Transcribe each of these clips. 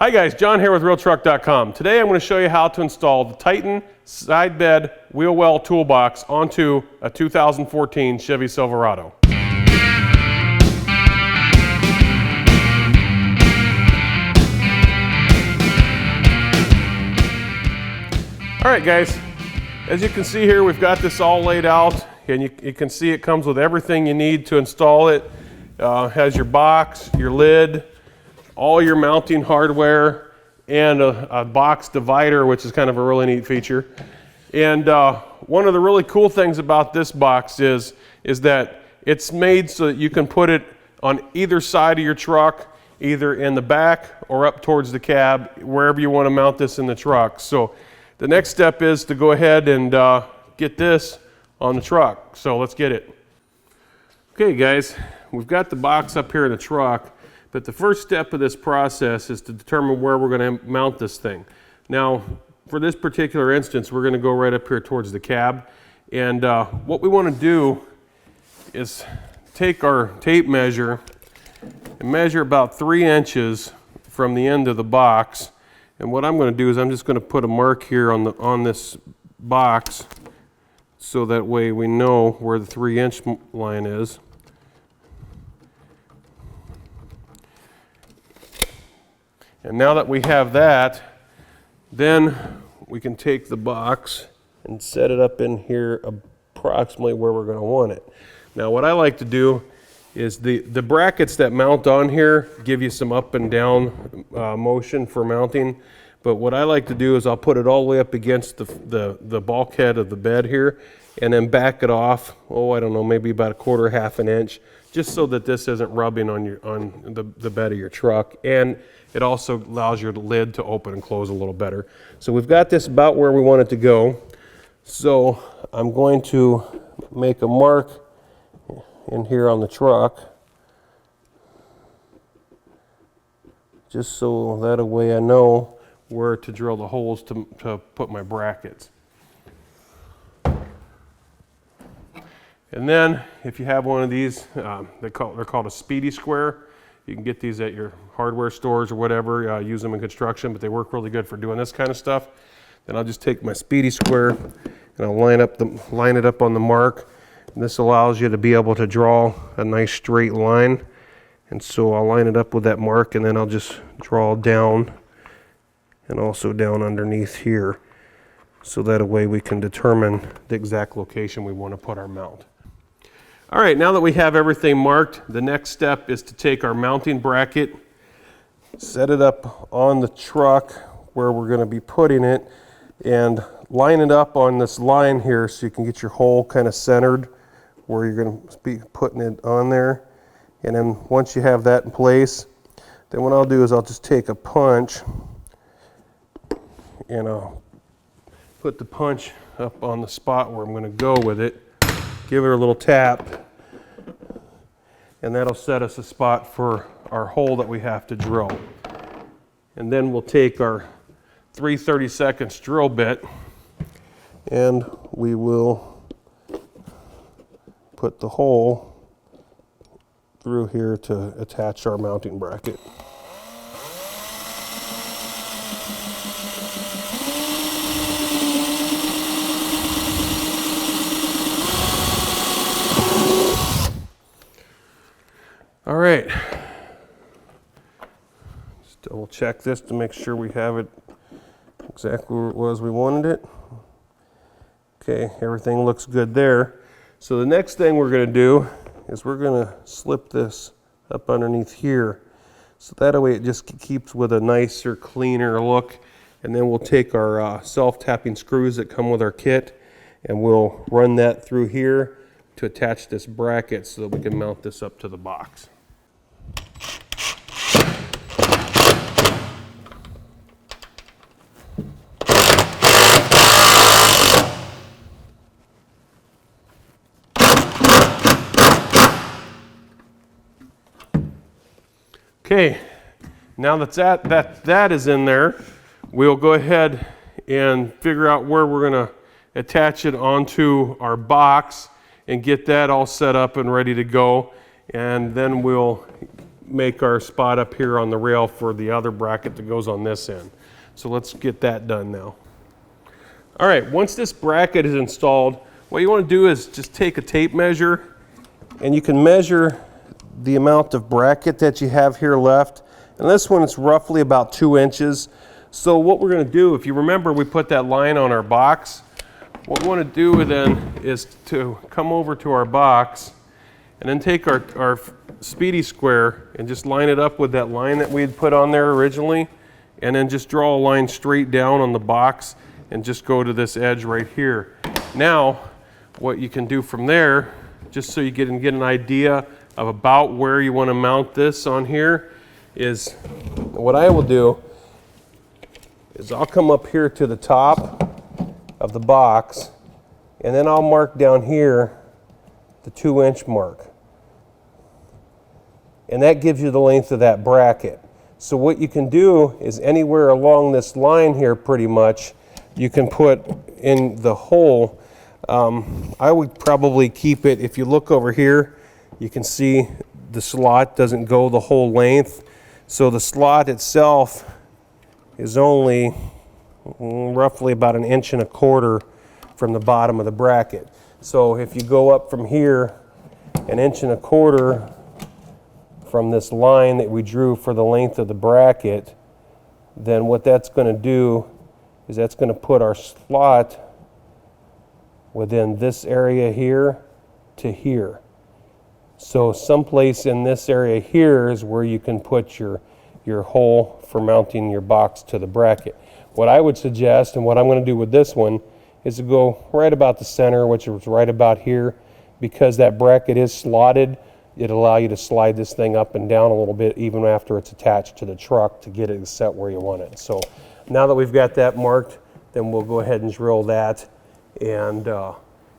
Hi guys, John here with RealTruck.com. Today I'm going to show you how to install the Titan side bed wheel well toolbox onto a 2014 Chevy Silverado. Alright guys, as you can see here, we've got this all laid out, and you can see it comes with everything you need to install it. Has your box, your lid, all your mounting hardware, and a box divider, which is kind of a really neat feature. And one of the really cool things about this box is that it's made so that you can put it on either side of your truck, either in the back or up towards the cab, wherever you want to mount this in the truck. So the next step is to go ahead and get this on the truck. So let's get it. Okay guys, we've got the box up here in the truck. But the first step of this process is to determine where we're going to mount this thing. Now, for this particular instance, we're going to go right up here towards the cab. And what we want to do is take our tape measure and measure about 3 inches from the end of the box. And what I'm going to do is I'm just going to put a mark here on this box so that way we know where the 3-inch line is. And now that we have that, then we can take the box and set it up in here approximately where we're going to want it. Now what I like to do is the brackets that mount on here give you some up and down motion for mounting. But what I like to do is I'll put it all the way up against the bulkhead of the bed here and then back it off, I don't know, maybe about a quarter, half an inch, just so that this isn't rubbing on the bed of your truck. And it also allows your lid to open and close a little better. So we've got this about where we want it to go. So I'm going to make a mark in here on the truck, just so that way I know where to drill the holes to put my brackets. And then if you have one of these, they're called a speedy square. You can get these at your hardware stores or whatever, use them in construction, but they work really good for doing this kind of stuff. Then I'll just take my speedy square and I'll line it up on the mark. And this allows you to be able to draw a nice straight line. And so I'll line it up with that mark, and then I'll just draw down and also down underneath here. So that way we can determine the exact location we want to put our mount. All right, now that we have everything marked, the next step is to take our mounting bracket, set it up on the truck where we're going to be putting it, and line it up on this line here so you can get your hole kind of centered where you're going to be putting it on there. And then once you have that in place, then what I'll do is I'll just take a punch and I'll put the punch up on the spot where I'm going to go with it. Give it a little tap, and that'll set us a spot for our hole that we have to drill. And then we'll take our 3/32 drill bit and we will put the hole through here to attach our mounting bracket. All right, just double check this to make sure we have it exactly where it was we wanted it. Okay, everything looks good there. So the next thing we're going to do is we're going to slip this up underneath here. So that way it just keeps with a nicer, cleaner look. And then we'll take our self-tapping screws that come with our kit and we'll run that through here to attach this bracket so that we can mount this up to the box. Okay, now that is in there, we'll go ahead and figure out where we're going to attach it onto our box and get that all set up and ready to go. And then we'll make our spot up here on the rail for the other bracket that goes on this end. So let's get that done now. All right, once this bracket is installed, what you want to do is just take a tape measure, and you can measure the amount of bracket that you have here left. And this one is roughly about 2 inches. So what we're going to do, if you remember we put that line on our box, what we want to do then is to come over to our box and then take our speedy square and just line it up with that line that we had put on there originally, and then just draw a line straight down on the box and just go to this edge right here. Now what you can do from there, just so you get an idea of about where you want to mount this on here, is what I will do is I'll come up here to the top of the box, and then I'll mark down here the 2-inch mark. And that gives you the length of that bracket. So what you can do is anywhere along this line here pretty much, you can put in the hole. I would probably keep it, if you look over here, you can see the slot doesn't go the whole length. So the slot itself is only roughly about 1.25 inches from the bottom of the bracket. So if you go up from here 1.25 inches from this line that we drew for the length of the bracket, then what that's going to do is that's going to put our slot within this area here to here. So someplace in this area here is where you can put your hole for mounting your box to the bracket. What I would suggest, and what I'm going to do with this one, is to go right about the center, which is right about here. Because that bracket is slotted, it'll allow you to slide this thing up and down a little bit even after it's attached to the truck to get it set where you want it. So now that we've got that marked, then we'll go ahead and drill that and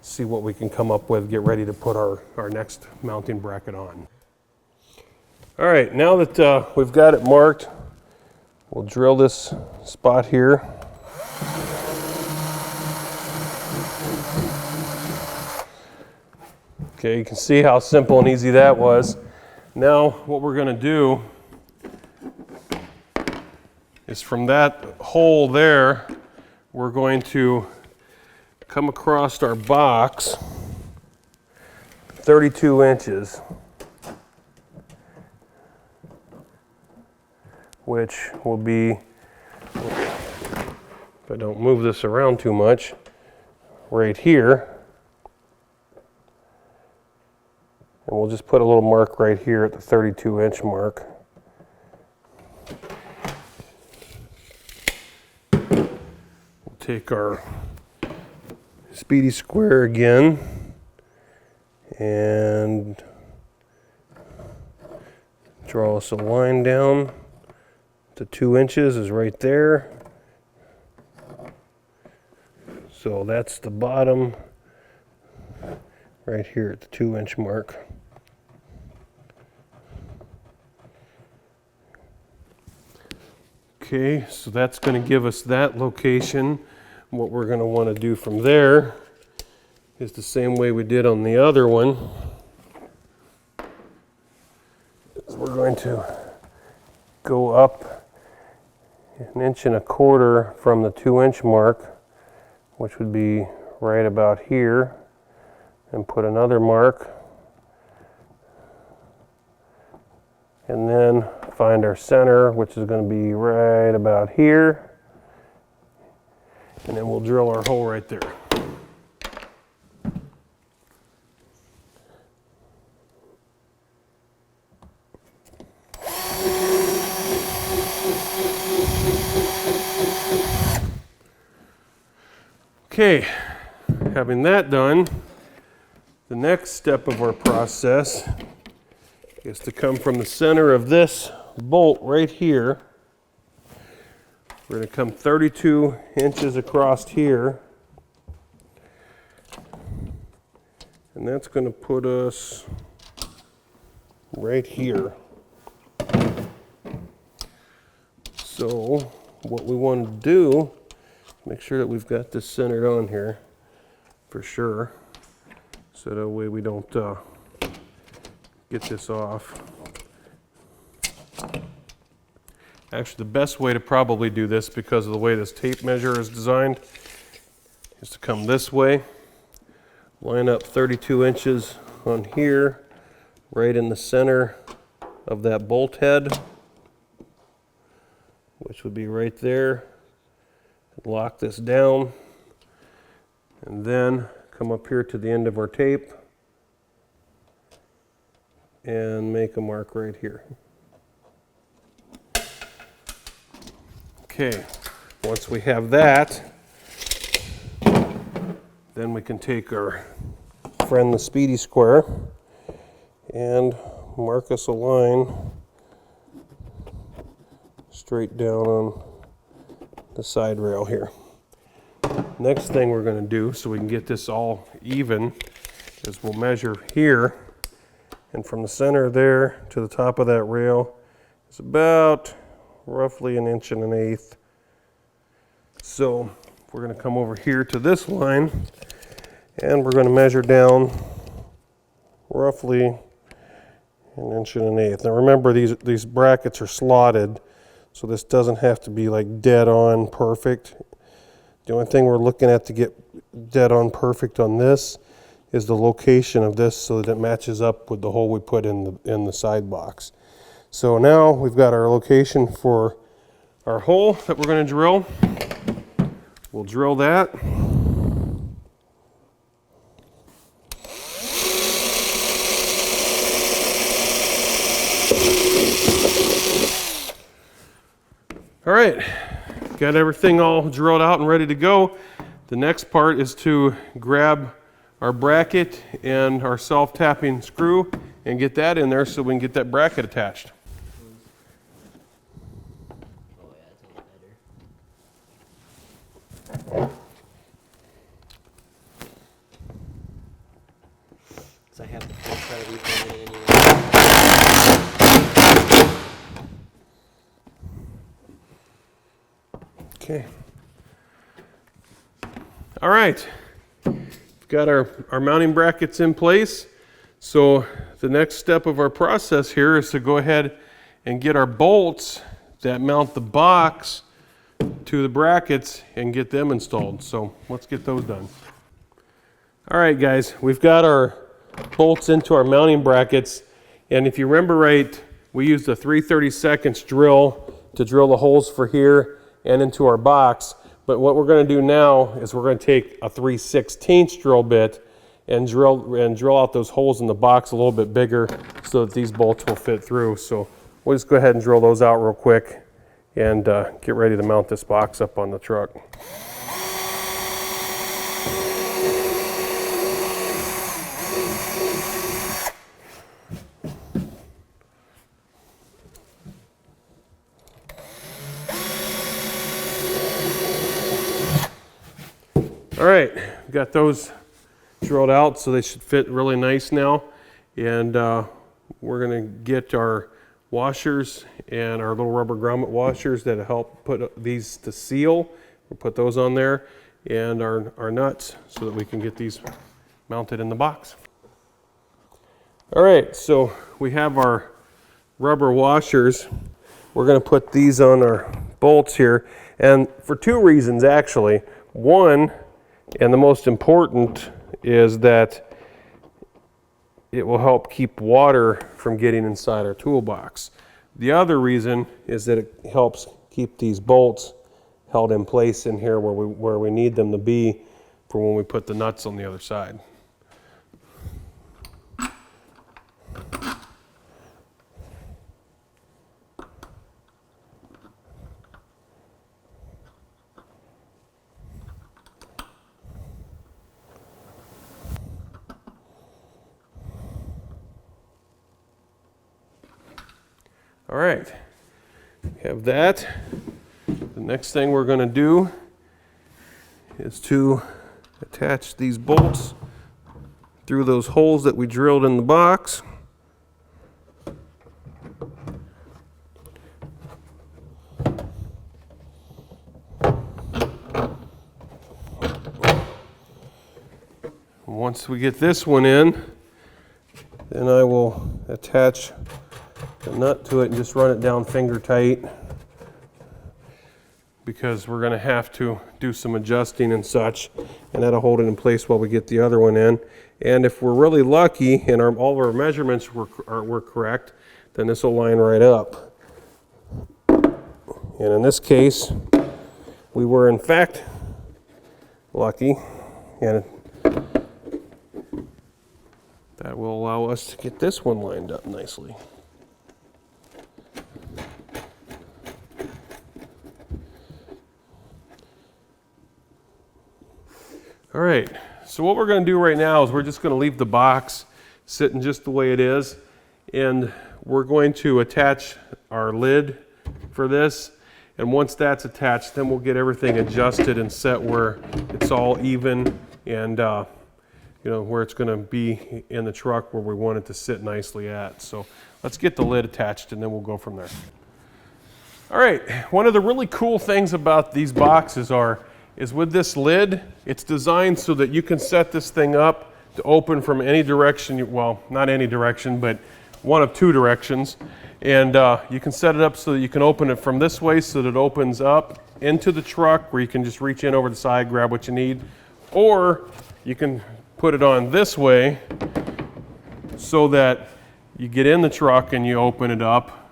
see what we can come up with, get ready to put our next mounting bracket on. All right, now that we've got it marked, we'll drill this spot here. Okay, you can see how simple and easy that was. Now what we're going to do is from that hole there, we're going to come across our box 32 inches, which will be, if I don't move this around too much, right here. And we'll just put a little mark right here at the 32-inch mark. We'll take our speedy square again and draw us a line down. The 2 inches is right there. So that's the bottom right here at the 2-inch mark. Okay, so that's going to give us that location. What we're going to want to do from there is the same way we did on the other one. We're going to go up 1.25 inches from the 2-inch mark, which would be right about here, and put another mark, and then find our center, which is going to be right about here, and then we'll drill our hole right there. Okay, having that done, the next step of our process is to come from the center of this bolt right here. We're going to come 32 inches across here, and that's going to put us right here. So what we want to do, make sure that we've got this centered on here for sure, so that way we don't get this off. Actually, the best way to probably do this, because of the way this tape measure is designed, is to come this way, line up 32 inches on here, right in the center of that bolt head, which would be right there. Lock this down, and then come up here to the end of our tape and make a mark right here. Okay, once we have that, then we can take our friend the Speedy Square and mark us a line straight down on the side rail here. Next thing we're going to do, so we can get this all even, is we'll measure here, and from the center there to the top of that rail is about roughly 1.1 inches. So we're going to come over here to this line, and we're going to measure down roughly 1.1 inches. Now remember, these brackets are slotted, so this doesn't have to be like dead on perfect. The only thing we're looking at to get dead on perfect on this is the location of this, so that it matches up with the hole we put in the side box. So now we've got our location for our hole that we're going to drill. We'll drill that. All right, got everything all drilled out and ready to go. The next part is to grab our bracket and our self-tapping screw and get that in there so we can get that bracket attached. Oh yeah, it's a little better. So I have to try to refill it anyway. Okay. All right. We've got our mounting brackets in place. So the next step of our process here is to go ahead and get our bolts that mount the box to the brackets and get them installed. So let's get those done. All right, guys, we've got our bolts into our mounting brackets. And if you remember right, we used a 3/32 drill to drill the holes for here and into our box. But what we're going to do now is we're going to take a 3/16 drill bit and drill out those holes in the box a little bit bigger so that these bolts will fit through. So we'll just go ahead and drill those out real quick and get ready to mount this box up on the truck. All right, got those drilled out so they should fit really nice now. And we're gonna get our washers and our little rubber grommet washers that help put these to seal. We'll put those on there, and our nuts so that we can get these mounted in the box. All right, so we have our rubber washers. We're gonna put these on our bolts here, and for two reasons actually. One, and the most important, is that it will help keep water from getting inside our toolbox. The other reason is that it helps keep these bolts held in place in here where we need them to be for when we put the nuts on the other side. All right, have that. The next thing we're going to do is to attach these bolts through those holes that we drilled in the box. Once we get this one in, then I will attach the nut to it and just run it down finger tight because we're going to have to do some adjusting and such, and that'll hold it in place while we get the other one in. And if we're really lucky and all of our measurements were correct, then this will line right up. And in this case, we were in fact lucky, and that will allow us to get this one lined up nicely. All right, so what we're going to do right now is we're just going to leave the box sitting just the way it is, and we're going to attach our lid for this. And once that's attached, then we'll get everything adjusted and set where it's all even and you know, where it's going to be in the truck where we want it to sit nicely at. So let's get the lid attached and then we'll go from there. All right, one of the really cool things about these boxes is with this lid, it's designed so that you can set this thing up to open from any direction, well, not any direction, but one of two directions. And you can set it up so that you can open it from this way so that it opens up into the truck where you can just reach in over the side, grab what you need. Or you can put it on this way so that you get in the truck and you open it up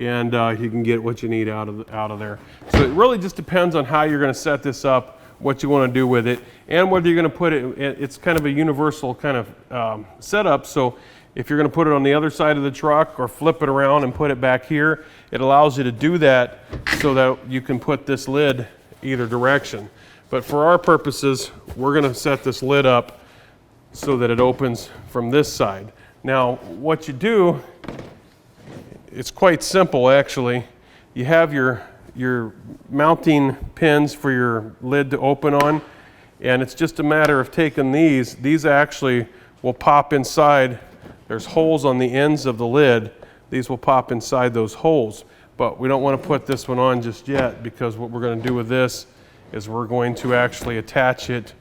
and you can get what you need out of there. So it really just depends on how you're going to set this up, what you want to do with it, and whether you're going to put it, it's kind of a universal kind of setup. So if you're going to put it on the other side of the truck or flip it around and put it back here, it allows you to do that so that you can put this lid either direction. But for our purposes, we're going to set this lid up so that it opens from this side. Now, what you do, it's quite simple actually. You have your mounting pins for your lid to open on, and it's just a matter of taking these actually will pop inside. There's holes on the ends of the lid. These will pop inside those holes, but we don't want to put this one on just yet, because what we're going to do with this is we're going to actually attach it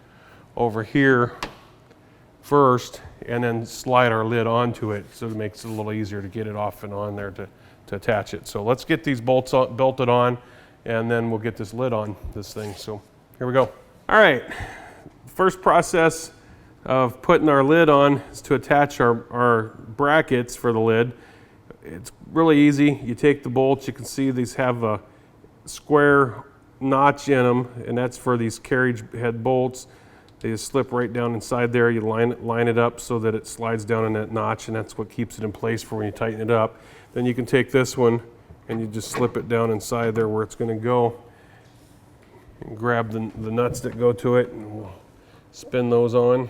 over here first and then slide our lid onto it, so it makes it a little easier to get it off and on there to attach it. So let's get these bolts bolted on, and then we'll get this lid on this thing. So here we go. All right, first process of putting our lid on is to attach our brackets for the lid. It's really easy. You take the bolts, you can see these have a square notch in them, and that's for these carriage head bolts. They just slip right down inside there. You line it up so that it slides down in that notch, and that's what keeps it in place for when you tighten it up. Then you can take this one and you just slip it down inside there where it's going to go, and grab the nuts that go to it, and we'll spin those on.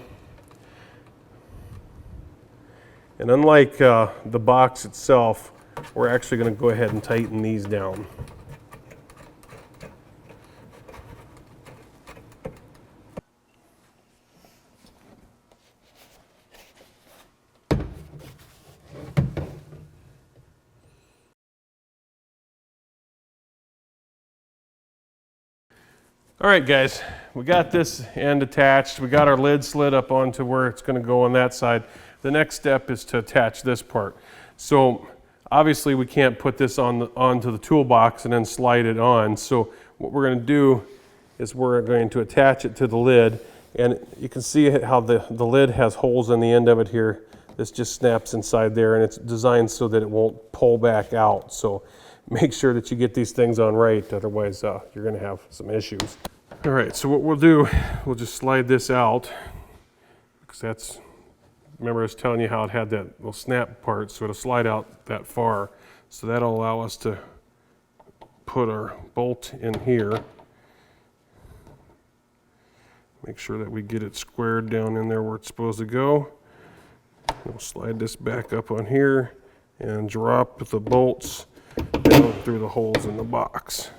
And unlike the box itself, we're actually going to go ahead and tighten these down. All right, guys, we got this end attached. We got our lid slid up onto where it's going to go on that side. The next step is to attach this part. So obviously we can't put this onto the toolbox and then slide it on. So what we're going to do is we're going to attach it to the lid, and you can see how the lid has holes on the end of it here. This just snaps inside there, and it's designed so that it won't pull back out. So make sure that you get these things on right, otherwise you're going to have some issues. All right, so what we'll do, we'll just slide this out, because that's, remember I was telling you how it had that little snap part, so it'll slide out that far. So that'll allow us to put our bolt in here. Make sure that we get it squared down in there where it's supposed to go. We'll slide this back up on here and drop the bolts down through the holes in the box.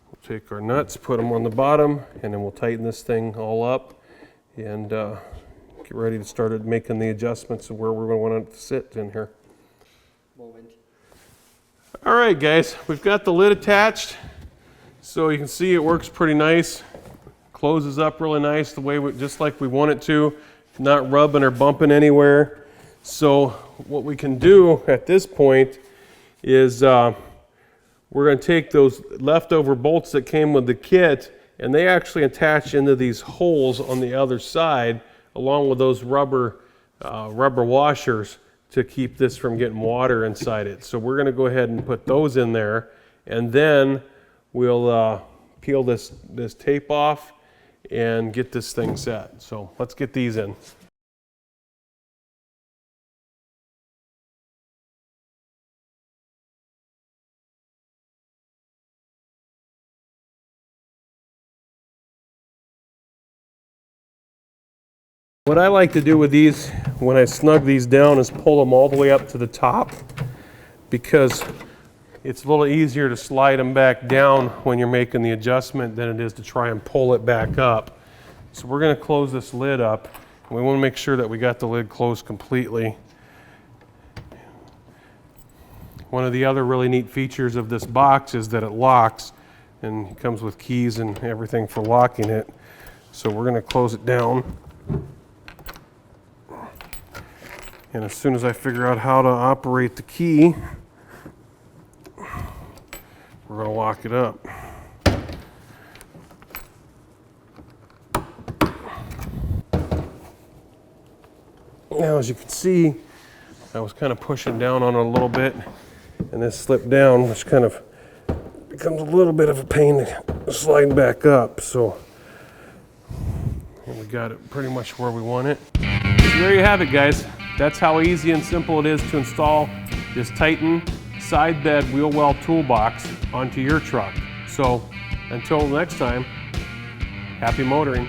We'll take our nuts, put them on the bottom, and then we'll tighten this thing all up and get ready to start making the adjustments of where we're going to want it to sit in here. Moment. All right, guys, we've got the lid attached, so you can see it works pretty nice. Closes up really nice the way just like we want it to, not rubbing or bumping anywhere. So what we can do at this point is we're going to take those leftover bolts that came with the kit, and they actually attach into these holes on the other side, along with those rubber washers to keep this from getting water inside it. So we're going to go ahead and put those in there, and then we'll peel this tape off and get this thing set. So let's get these in. What I like to do with these when I snug these down is pull them all the way up to the top, because it's a little easier to slide them back down when you're making the adjustment than it is to try and pull it back up. So we're going to close this lid up, and we want to make sure that we got the lid closed completely. One of the other really neat features of this box is that it locks, and it comes with keys and everything for locking it. So we're going to close it down. And as soon as I figure out how to operate the key, we're going to lock it up. Now, as you can see, I was kind of pushing down on it a little bit, and this slipped down, which kind of becomes a little bit of a pain to slide back up. So we got it pretty much where we want it. So there you have it, guys. That's how easy and simple it is to install this Titan side bed wheel well toolbox onto your truck. So until next time, happy motoring.